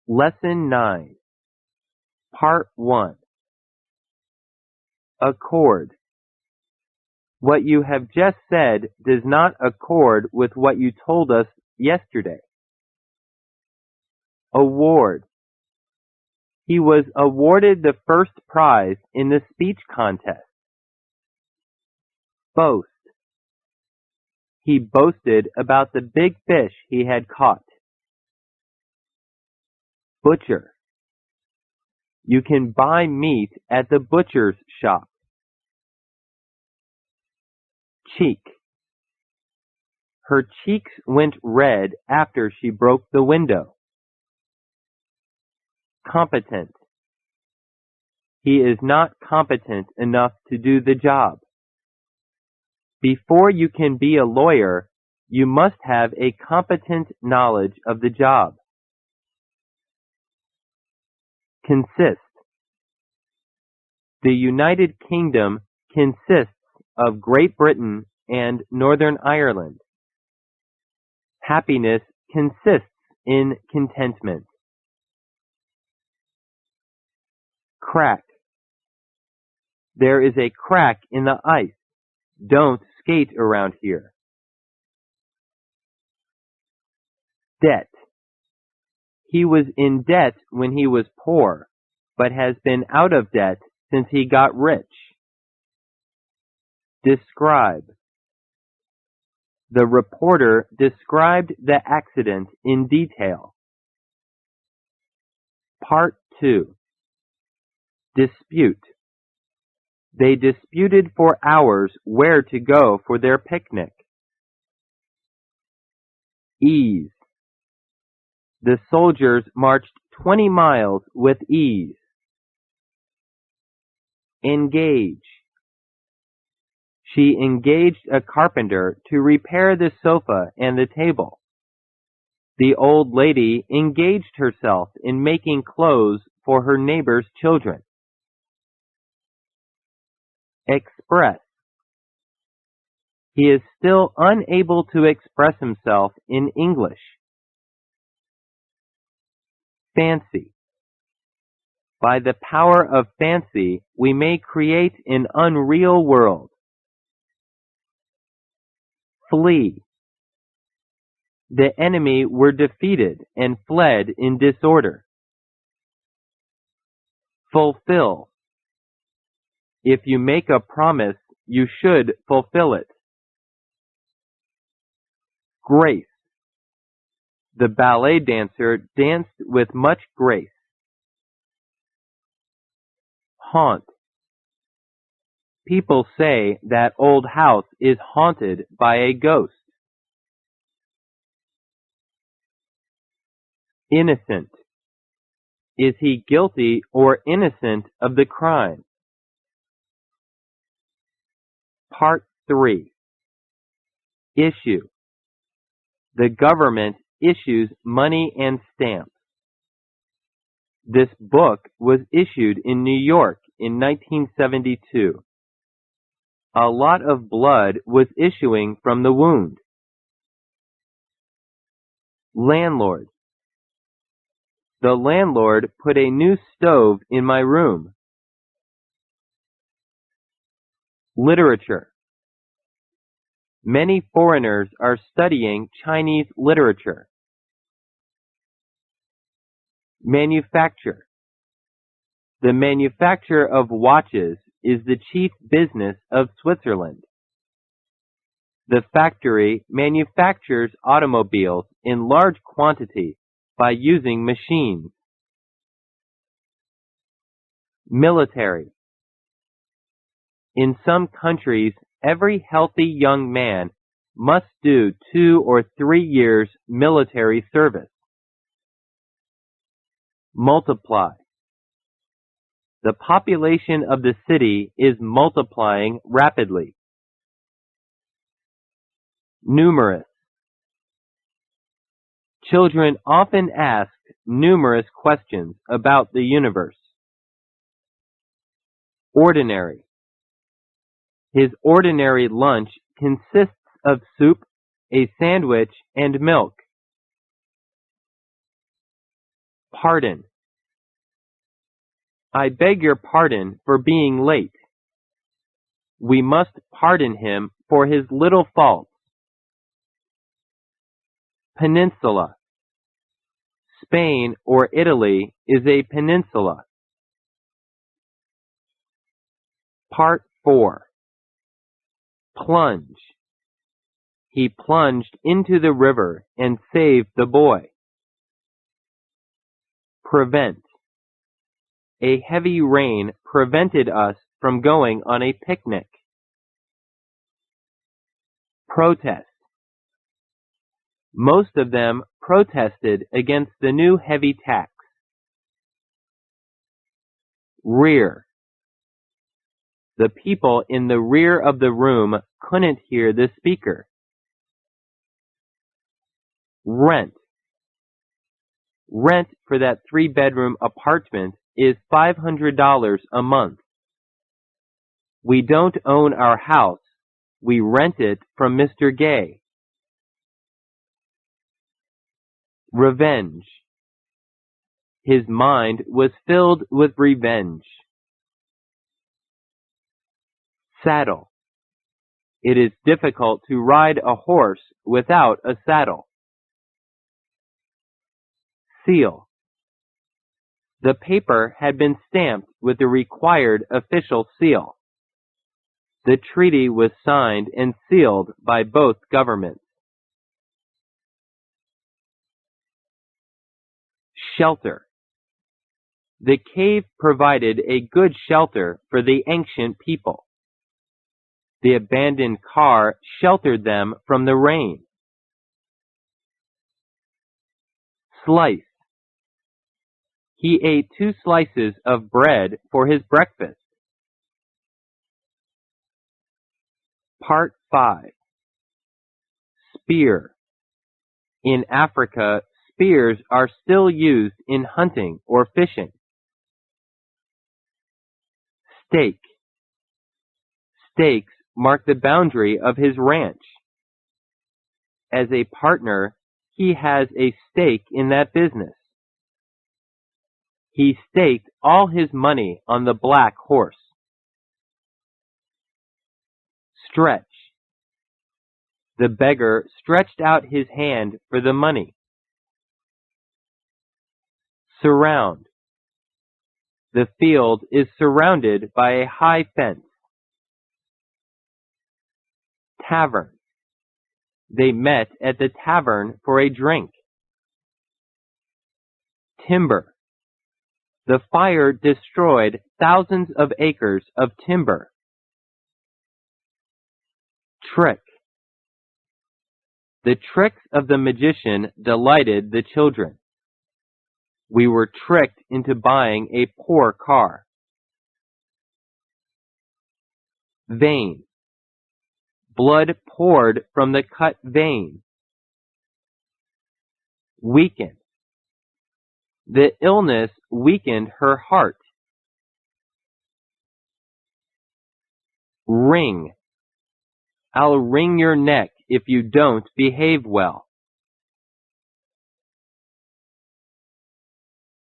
Lesson 9, Part 1. Accord. What you have just said does not accord with what you told us yesterday. Award. He was awarded the first prize in the speech contest. Boast. He boasted about the big fish he had caught. Butcher. You can buy meat at the butcher's shop. Cheek. Her cheeks went red after she broke the window. Competent. He is not competent enough to do the job. Before you can be a lawyer, you must have a competent knowledge of the job. Consist. The United Kingdom consists of Great Britain and Northern Ireland. Happiness consists in contentment. Crack. There is a crack in the ice. Don't skate around here. Debt. He was in debt when he was poor, but has been out of debt since he got rich. Describe. The reporter described the accident in detail. Part 2. Dispute. They disputed for hours where to go for their picnic. Ease. The soldiers marched 20 miles with ease. Engage. She engaged a carpenter to repair the sofa and the table. The old lady engaged herself in making clothes for her neighbor's children. Express. He is still unable to express himself in English. Fancy. By the power of fancy, we may create an unreal world. Flee. The enemy were defeated and fled in disorder. Fulfill. If you make a promise, you should fulfill it. Grace. The ballet dancer danced with much grace. Haunt. People say that old house is haunted by a ghost. Innocent. Is he guilty or innocent of the crime? Part 3. Issue. The government issues money and stamps. This book was issued in New York in 1972. A lot of blood was issuing from the wound. Landlord. The landlord put a new stove in my room. Literature. Many foreigners are studying Chinese literature. Manufacture. The manufacture of watches is the chief business of Switzerland. The factory manufactures automobiles in large quantity by using machines. Military. In some countries, every healthy young man must do 2 or 3 years military service. Multiply. The population of the city is multiplying rapidly. Numerous. Children often ask numerous questions about the universe. Ordinary. His ordinary lunch consists of soup, a sandwich, and milk. Pardon. I beg your pardon for being late. We must pardon him for his little faults. Peninsula. Spain or Italy is a peninsula. Part 4. Plunge. He plunged into the river and saved the boy. Prevent. A heavy rain prevented us from going on a picnic. Protest. Most of them protested against the new heavy tax. Rear. The people in the rear of the room couldn't hear the speaker. Rent. Rent for that 3-bedroom apartment is $500 a month. We don't own our house. We rent it from Mr. Gay. Revenge. His mind was filled with revenge. Saddle. It is difficult to ride a horse without a saddle. Seal. The paper had been stamped with the required official seal. The treaty was signed and sealed by both governments. Shelter. The cave provided a good shelter for the ancient people. The abandoned car sheltered them from the rain. Slice. He ate 2 slices of bread for his breakfast. Part 5. Spear. In Africa, spears are still used in hunting or fishing. Stake. Stakes mark the boundary of his ranch. As a partner, he has a stake in that business. He staked all his money on the black horse. Stretch. The beggar stretched out his hand for the money. Surround. The field is surrounded by a high fence. Tavern. They met at the tavern for a drink. Timber. The fire destroyed thousands of acres of timber. Trick. The tricks of the magician delighted the children. We were tricked into buying a poor car. Vein. Blood poured from the cut vein. Weaken. The illness weakened her heart. Wring. I'll wring your neck if you don't behave well.